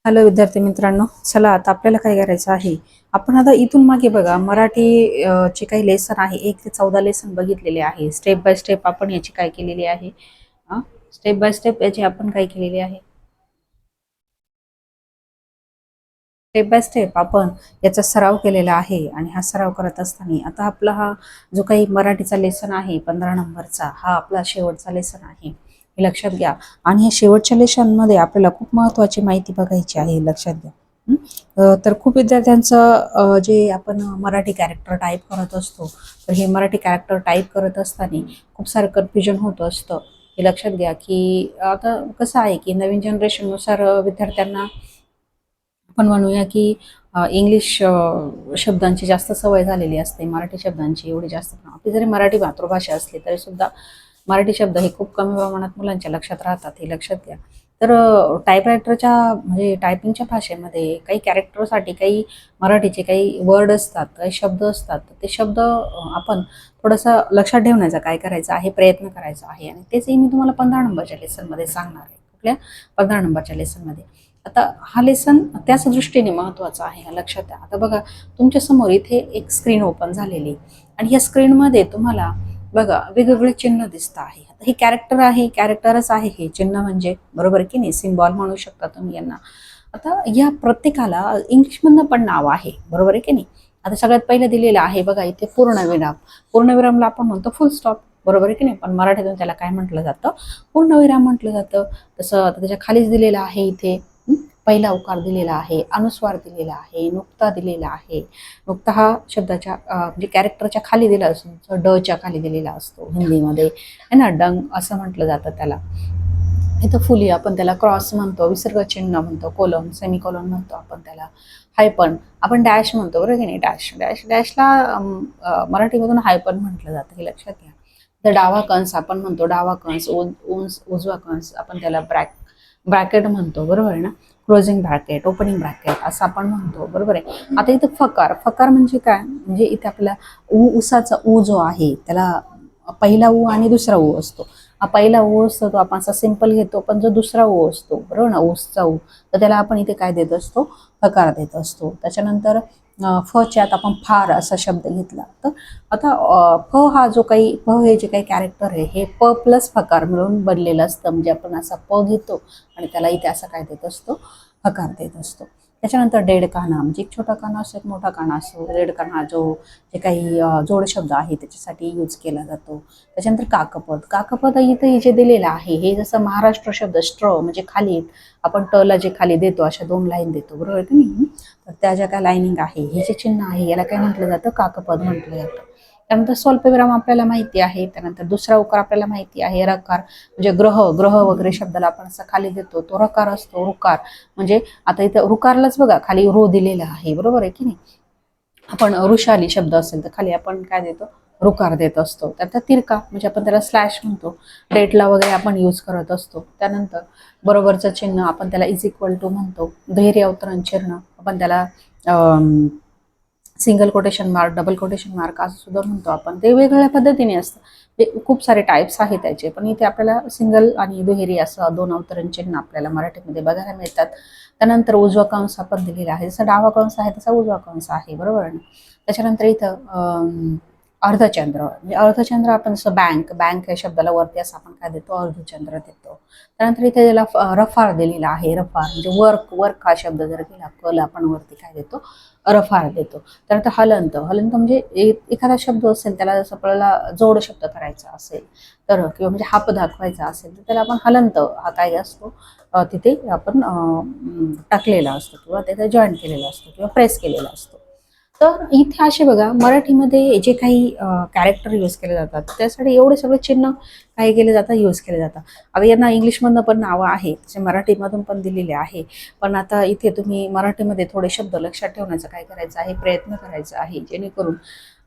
Hello विद्यार्थी मित्रांनो, चला आता आपल्याला काय करायचं आहे. आपण आता इथून मागे बघा मराठी चे काही लेसन आहे, 1 ते 14 लेसन बघितलेले आहे. स्टेप बाय स्टेप आपण याची काय केलेली आहे. स्टेप बाय स्टेप याची आपण काय केलेली आहे. स्टेप बाय स्टेप आपण याचा सराव केलेला आहे आणि हा सराव करत असताना आता आपला हा जो काही मराठीचा लेसन आहे 15 नंबरचा, हा आपला शेवटचा लेसन आहे, हे लक्षात घ्या. आणि या शेवटच्या लेसनमध्ये आपल्याला खूप महत्त्वाची माहिती बघायची आहे, लक्षात घ्या. तर खूप विद्यार्थ्यांचं जे आपण मराठी कॅरेक्टर टाईप करत असतो, तर हे मराठी कॅरेक्टर टाईप करत असताना खूप सारं कन्फ्युजन होत असतं. हे लक्षात घ्या की आता कसं आहे की नवीन जनरेशननुसार विद्यार्थ्यांना आपण म्हणूया की इंग्लिश शब्दांची जास्त सवय झालेली असते. मराठी शब्दांची एवढी जास्त आपली जरी मराठी मातृभाषा असली तरी सुद्धा मराठी शब्द हे खूप कमी प्रमाणात मुलांच्या लक्षात राहतात, हे लक्षात घ्या. तर टायपरायटरच्या म्हणजे टायपिंगच्या भाषेमध्ये काही कॅरेक्टरसाठी काही मराठीचे काही वर्ड असतात, काही शब्द असतात. ते शब्द आपण थोडंसं लक्षात ठेवण्याचा काय करायचा आहे, प्रयत्न करायचा आहे. आणि तेचही मी तुम्हाला 15 नंबरच्या लेसनमध्ये सांगणार आहे. कुठल्या 15 नंबरच्या लेसनमध्ये. आता हा लेसन त्याच दृष्टीने महत्त्वाचा आहे, हे लक्षात द्या. आता बघा तुमच्यासमोर इथे एक स्क्रीन ओपन झालेली आणि या स्क्रीनमध्ये तुम्हाला बघा वेगवेगळे चिन्ह दिसत आहे. आता हे कॅरेक्टर आहे, कॅरेक्टरच आहे हे चिन्ह म्हणजे, बरोबर की नाही. सिम्बॉल म्हणू शकता तुम्ही यांना. आता या प्रत्येकाला इंग्लिशमधनं पण नाव आहे, बरोबर आहे की नाही. आता सगळ्यात पहिलं दिलेलं आहे बघा इथे पूर्णविराम. पूर्णविरामला आपण म्हणतो फुल स्टॉप, बरोबर आहे की नाही. पण मराठीतून त्याला काय म्हटलं जातं, पूर्णविराम म्हटलं जातं. तसं आता त्याच्या खालीच दिलेलं आहे इथे पहिला उकार दिलेला आहे, अनुस्वार दिलेला आहे, नुक्ता दिलेला आहे. नुक्ता हा शब्दाच्या म्हणजे कॅरेक्टरच्या खाली दिला असतो, डच्या खाली दिलेला असतो हिंदीमध्ये, है ना. डंग असं म्हटलं जातं त्याला. इथं फुली आपण त्याला क्रॉस म्हणतो, विसर्ग चिन्ह म्हणतो, कोलन सेमिकोलन म्हणतो आपण त्याला, हायपन आपण डॅश म्हणतो, बरोबर की नाही. डॅश डॅश डॅशला मराठीमधून हायपन म्हटलं जातं, हे लक्षात घ्या. तर डावा कंस आपण म्हणतो, डावा कंस, उजवा कंस आपण त्याला ब्रॅकेट म्हणतो, बरोबर आहे ना. क्लोजिंग ब्रॅकेट, ओपनिंग ब्रॅकेट असं आपण म्हणतो, बरोबर आहे. आता इथं फकार, फकार म्हणजे काय, म्हणजे इथे आपला उसाचा ऊ जो आहे त्याला पहिला ऊ आणि दुसरा ऊ असतो. हा पहिला ऊ असतो तो आपण असा सिंपल घेतो, पण जो दुसरा ऊ असतो, बरोबर ना, ऊसचा ऊ, तर त्याला आपण इथे काय देत असतो, फकार देत असतो. त्याच्यानंतर फच्यात आपण फार असा शब्द घेतला. तर आता फ हा जो काही हे जे काही कॅरेक्टर आहे हे प प्लस फकार मिळून बनलेलं असतं. म्हणजे आपण असा प घेतो आणि त्याला इथे असा काय देत असतो, फकार देत असतो. त्याच्यानंतर डेड काना म्हणजे एक छोटा काना असतो, एक मोठा काना असतो. डेड काना जो जे काही जोड शब्द आहे त्याच्यासाठी यूज केला जातो. त्याच्यानंतर काकपद, काकपद इथे जे दिलेलं आहे हे जसं महाराष्ट्र शब्द स्ट्र म्हणजे खाली आपण टला जे खाली देतो अशा 2 लाईन देतो, बरोबर की नाही. तर त्या ज्या काय लाईनिंग आहे हे जे चिन्ह आहे याला काय म्हटलं जातं, काकपद म्हटलं जातं. त्यानंतर स्वल्पविराम आपल्याला माहिती आहे. त्यानंतर दुसरा उकार आपल्याला माहिती आहे, रकार म्हणजे ग्रह, ग्रह वगैरे शब्दाला आपण असं खाली देतो, तो रकार असतो. रुकार म्हणजे आता इथं रुकारलाच बघा खाली रो दिलेला आहे, बरोबर आहे की नाही. आपण ऋषाली शब्द असेल तर खाली आपण काय देतो, रुकार देत असतो. त्यानंतर तिरका म्हणजे आपण त्याला स्लॅश म्हणतो, डेटला वगैरे आपण यूज करत असतो. त्यानंतर बरोबरचं चिन्ह आपण त्याला इज इक्वल टू म्हणतो. धैर्य अवतरण चिन्ह आपण त्याला single quotation mark, double quotation mark असं सुद्धा म्हणतो आपण. ते वेगवेगळ्या पद्धतीने असतं, ते खूप सारे टाईप्स आहेत त्याचे. पण इथे आपल्याला सिंगल आणि दुहेरी असं 2 अवतरण चिन्ह आपल्याला मराठीमध्ये बघायला मिळतात. त्यानंतर उजवा कंस आपण दिलेला आहे, जसा डावा कंस आहे तसा उजवा कंस आहे, बरोबर ना. त्याच्यानंतर इथं अर्धचंद्र म्हणजे अर्धचंद्र आपण जसं बँक, बँक या शब्दाला वरती असं आपण काय देतो, अर्धचंद्र देतो. त्यानंतर इथे त्याला रफार दिलेला आहे. रफार म्हणजे वर्क, वर्क हा शब्द जर केला कल आपण वरती काय देतो, रफार देतो. त्यानंतर हलंत, हलंत म्हणजे एखादा शब्द असेल त्याला जसं आपल्याला जोड शब्द करायचा असेल तर, किंवा म्हणजे हाप दाखवायचा असेल तर त्याला आपण हलंत हा काय असतो, तिथे आपण टाकलेला असतो किंवा त्याचा जॉईन केलेला असतो किंवा प्रेस केलेला असतो. तर इथे असे बघा मराठीमध्ये जे काही कॅरेक्टर यूज केले जातात त्यासाठी एवढे सगळे चिन्ह काय केले जातात, यूज केले जातात. आता यांना इंग्लिशमधनं पण नावं आहे, तसे मराठीमधून पण दिलेले आहे. पण आता इथे तुम्ही मराठीमध्ये थोडे शब्द लक्षात ठेवण्याचा काय करायचं आहे, प्रयत्न करायचा आहे, जेणेकरून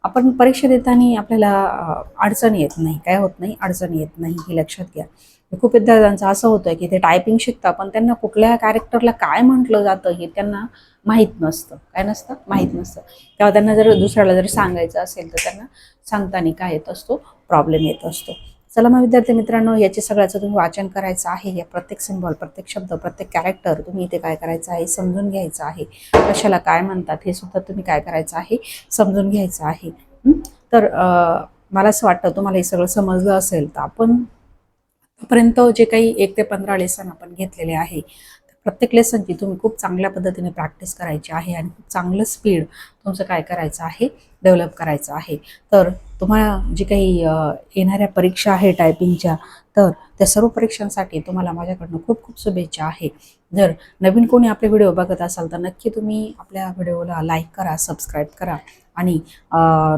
आपण परीक्षा देताना आपल्याला अडचण येत नाही, काय होत नाही, अडचण येत नाही, हे लक्षात घ्या. खूप विद्यार्थ्यांचं असं होतं की ते टायपिंग शिकतात पण त्यांना कुठल्या कॅरेक्टरला काय म्हटलं जातं हे त्यांना माहीत नसतं. काय नसतं, माहीत नसतं. तेव्हा त्यांना जर दुसऱ्याला जर सांगायचं असेल तर त्यांना सांगताना काय येत असतो, प्रॉब्लेम येत असतो. चला मग विद्यार्थी मित्रांनो, याचे सगळ्याचं तुम्ही वाचन करायचं आहे. या प्रत्येक सिम्बॉल, प्रत्येक शब्द, प्रत्येक कॅरेक्टर तुम्ही इथे काय करायचं आहे, समजून घ्यायचं आहे. कशाला काय म्हणतात हे सुद्धा तुम्ही काय करायचं आहे, समजून घ्यायचं आहे. तर मला असं वाटतं तुम्हाला हे सगळं समजलं असेल. तर आपण आतापर्यंत जे काही 1 ते 15 लेसन आपण घेतलेले आहे, प्रत्येक लेसनची तुम्ही खूप चांगल्या पद्धतीने प्रॅक्टिस करायची आहे आणि खूप चांगलं स्पीड तुमचं काय करायचं आहे, डेव्हलप करायचं आहे. तर तुम्हाला जी काही येणाऱ्या परीक्षा आहे टायपिंगच्या, तर त्या सर्व परीक्षांसाठी तुम्हाला माझ्याकडनं खूप खूप शुभेच्छा आहे. जर नवीन कोणी आपले व्हिडिओ बघत असाल तर नक्की तुम्ही आपल्या व्हिडिओला लाईक करा, सबस्क्राईब करा आणि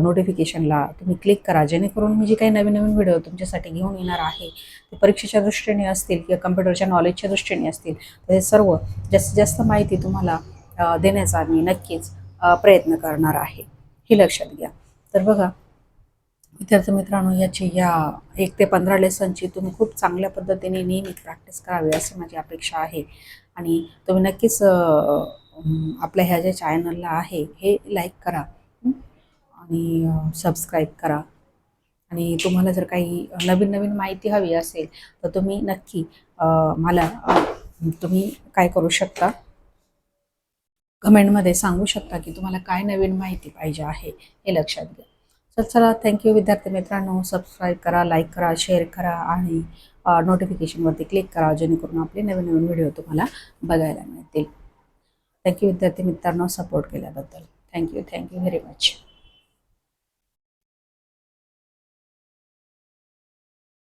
नोटिफिकेशनला तुम्ही क्लिक करा, जेणेकरून मी जे काही नवीन नवीन व्हिडिओ तुमच्यासाठी घेऊन येणार आहे, ते परीक्षेच्या दृष्टीने असतील किंवा कम्प्युटरच्या नॉलेजच्या दृष्टीने असतील, तर हे सर्व जास्तीत जास्त माहिती तुम्हाला देण्याचा मी नक्कीच प्रयत्न करणार आहे, हे लक्षात घ्या. तर बघा विद्यार्थी मित्रांनो, याची या 1 ते 15 लेसनची तुम्ही खूप चांगल्या पद्धतीने नेहमी प्रॅक्टिस करावी अशी माझी अपेक्षा आहे. आणि तुम्ही नक्कीच आपल्या ह्या ज्या चॅनलला आहे हे लाईक करा आणि सबस्क्राईब करा. आणि तुम्हाला जर काही नवीन नवीन माहिती हवी असेल तर तुम्ही नक्की मला तुम्ही काय करू शकता, कमेंटमध्ये सांगू शकता की तुम्हाला काय नवीन माहिती पाहिजे आहे, हे लक्षात घ्या. तर चला, थँक्यू विद्यार्थी मित्रांनो. सबस्क्राईब करा, लाईक करा, शेअर करा आणि नोटिफिकेशनवरती क्लिक करा, जेणेकरून आपले नवीन नवीन व्हिडिओ तुम्हाला बघायला मिळतील. थँक्यू विद्यार्थी मित्रांनो, सपोर्ट केल्याबद्दल. Thank you very much.